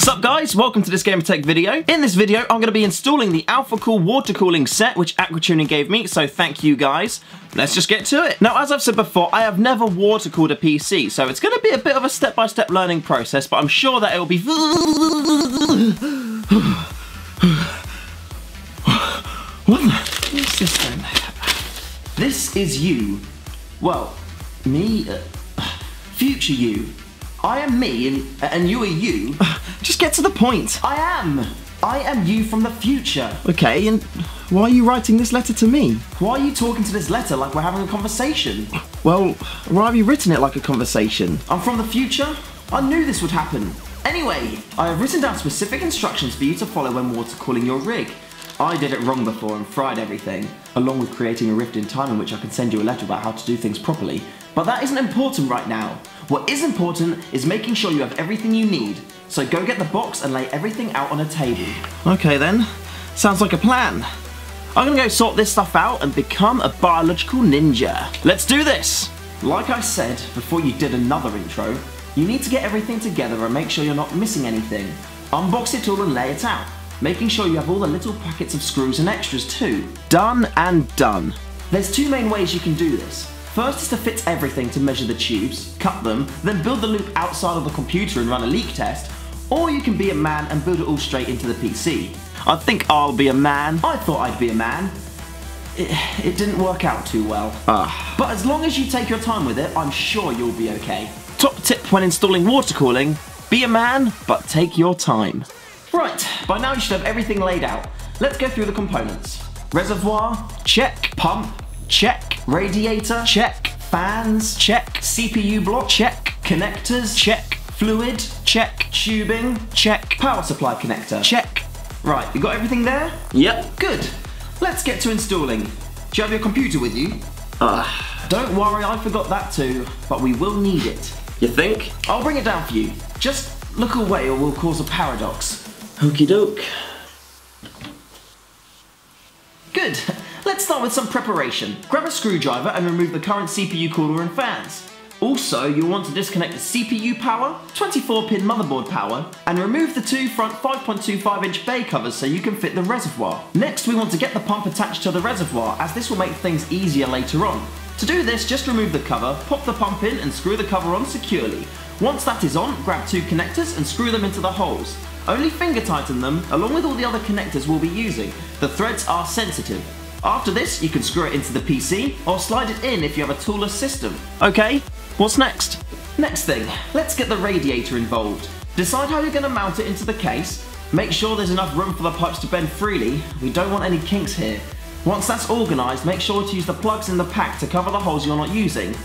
Sup guys, welcome to this Gamer Tech video. In this video, I'm going to be installing the Alphacool water cooling set, which Aquatuning gave me, so thank you guys. Let's just get to it. Now, as I've said before, I have never water cooled a PC, so it's going to be a bit of a step-by-step learning process, but I'm sure that it will be... What the... What's this then? This is you. Well, me... future you. I am me, and you are you. Just get to the point. I am you from the future. Okay, and why are you writing this letter to me? Why are you talking to this letter like we're having a conversation? Well, why have you written it like a conversation? I'm from the future? I knew this would happen. Anyway, I have written down specific instructions for you to follow when water cooling your rig. I did it wrong before and fried everything, along with creating a rift in time in which I can send you a letter about how to do things properly. But that isn't important right now. What is important is making sure you have everything you need. So go get the box and lay everything out on a table. Okay then, sounds like a plan. I'm gonna go sort this stuff out and become a biological ninja. Let's do this! Like I said before you did another intro, you need to get everything together and make sure you're not missing anything. Unbox it all and lay it out, making sure you have all the little packets of screws and extras too. Done and done. There's two main ways you can do this. First is to fit everything to measure the tubes, cut them, then build the loop outside of the computer and run a leak test, or you can be a man and build it all straight into the PC. I think I'll be a man. I thought I'd be a man. It didn't work out too well. But as long as you take your time with it, I'm sure you'll be okay. Top tip when installing water cooling, be a man, but take your time. Right, by now you should have everything laid out. Let's go through the components. Reservoir, check. Pump, check. Radiator, check. Fans, check. CPU block, check. Connectors, check. Fluid, check. Tubing, check. Power supply connector, check. Right, you got everything there? Yep. Good. Let's get to installing. Do you have your computer with you? Don't worry, I forgot that too, but we will need it. You think? I'll bring it down for you. Just look away or we'll cause a paradox. Okie doke. Good. Let's start with some preparation. Grab a screwdriver and remove the current CPU cooler and fans. Also, you'll want to disconnect the CPU power, 24-pin motherboard power, and remove the two front 5.25-inch bay covers so you can fit the reservoir. Next, we want to get the pump attached to the reservoir, as this will make things easier later on. To do this, just remove the cover, pop the pump in and screw the cover on securely. Once that is on, grab two connectors and screw them into the holes. Only finger tighten them, along with all the other connectors we'll be using. The threads are sensitive. After this, you can screw it into the PC, or slide it in if you have a toolless system. Okay, what's next? Next thing, let's get the radiator involved. Decide how you're going to mount it into the case. Make sure there's enough room for the pipes to bend freely. We don't want any kinks here. Once that's organised, make sure to use the plugs in the pack to cover the holes you're not using.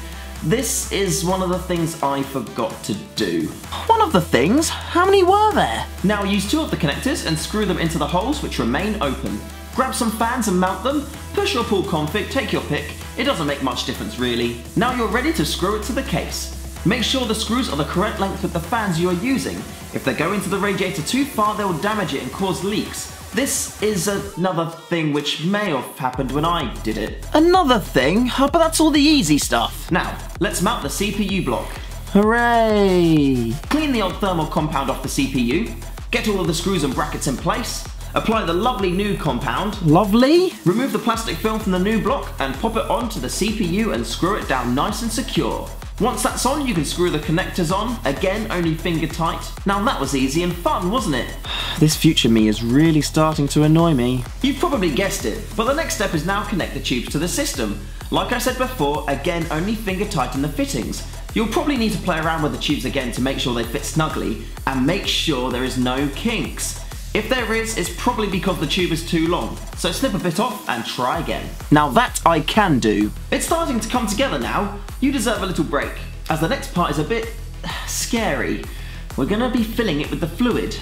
This is one of the things I forgot to do. One of the things? How many were there? Now use two of the connectors and screw them into the holes which remain open. Grab some fans and mount them. Push or pull config, take your pick. It doesn't make much difference really. Now you're ready to screw it to the case. Make sure the screws are the correct length with the fans you are using. If they go into the radiator too far, they will damage it and cause leaks. This is another thing which may have happened when I did it. Another thing? But that's all the easy stuff. Now, let's mount the CPU block. Hooray! Clean the old thermal compound off the CPU. Get all of the screws and brackets in place. Apply the lovely new compound. Lovely? Remove the plastic film from the new block and pop it onto the CPU and screw it down nice and secure. Once that's on, you can screw the connectors on. Again, only finger tight. Now that was easy and fun, wasn't it? This future me is really starting to annoy me. You've probably guessed it, but the next step is now connect the tubes to the system. Like I said before, again, only finger tighten the fittings. You'll probably need to play around with the tubes again to make sure they fit snugly, and make sure there is no kinks. If there is, it's probably because the tube is too long, so snip a bit off and try again. Now that I can do. It's starting to come together now. You deserve a little break, as the next part is a bit scary. We're gonna be filling it with the fluid.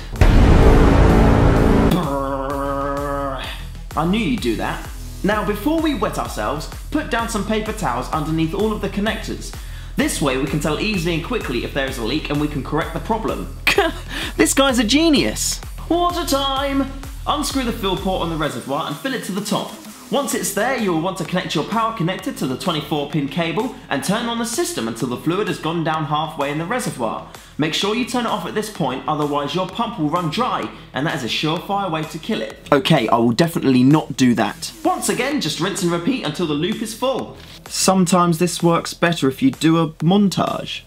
I knew you'd do that. Now before we wet ourselves, put down some paper towels underneath all of the connectors. This way we can tell easily and quickly if there is a leak and we can correct the problem. This guy's a genius. Water time! Unscrew the fill port on the reservoir and fill it to the top. Once it's there, you will want to connect your power connector to the 24-pin cable and turn on the system until the fluid has gone down halfway in the reservoir. Make sure you turn it off at this point, otherwise your pump will run dry, and that is a surefire way to kill it. Okay, I will definitely not do that. Once again, just rinse and repeat until the loop is full. Sometimes this works better if you do a montage.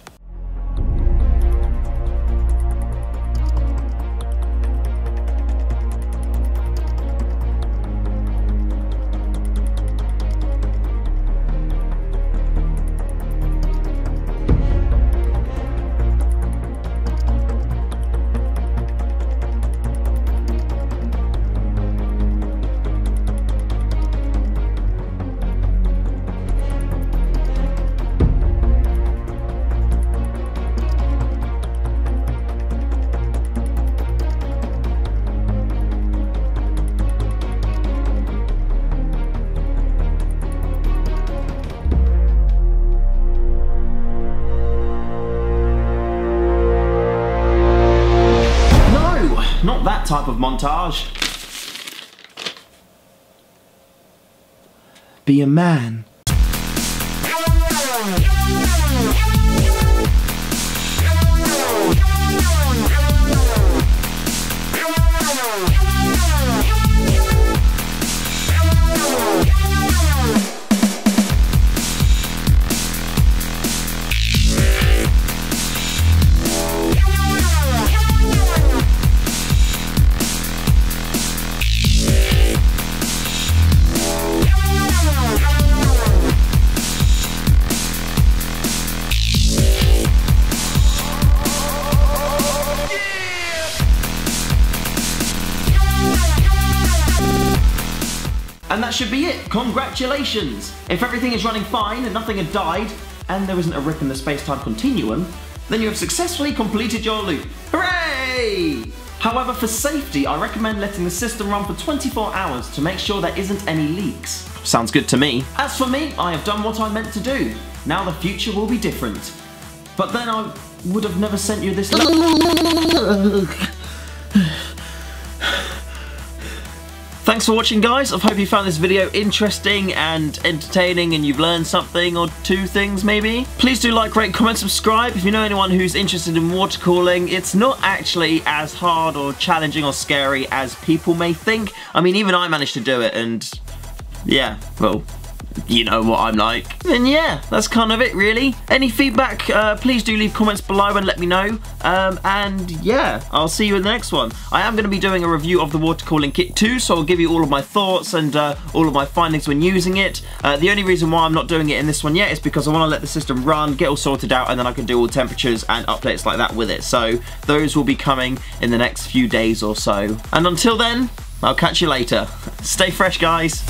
Not that type of montage. Be a man. And that should be it. Congratulations! If everything is running fine and nothing had died, and there isn't a rip in the space-time continuum, then you have successfully completed your loop. Hooray! However, for safety, I recommend letting the system run for 24 hours to make sure there isn't any leaks. Sounds good to me. As for me, I have done what I meant to do. Now the future will be different. But then I would have never sent you this. Thanks for watching, guys. I hope you found this video interesting and entertaining and you've learned something or two things maybe. Please do like, rate, comment, subscribe. If you know anyone who's interested in water cooling, it's not actually as hard or challenging or scary as people may think. I mean, even I managed to do it and yeah, well, you know what I'm like. And yeah, that's kind of it really. Any feedback, please do leave comments below and let me know. And yeah, I'll see you in the next one. I am going to be doing a review of the water cooling kit too, so I'll give you all of my thoughts and all of my findings when using it. The only reason why I'm not doing it in this one yet is because I want to let the system run, get all sorted out, and then I can do all temperatures and updates like that with it. So those will be coming in the next few days or so. And until then, I'll catch you later. Stay fresh, guys.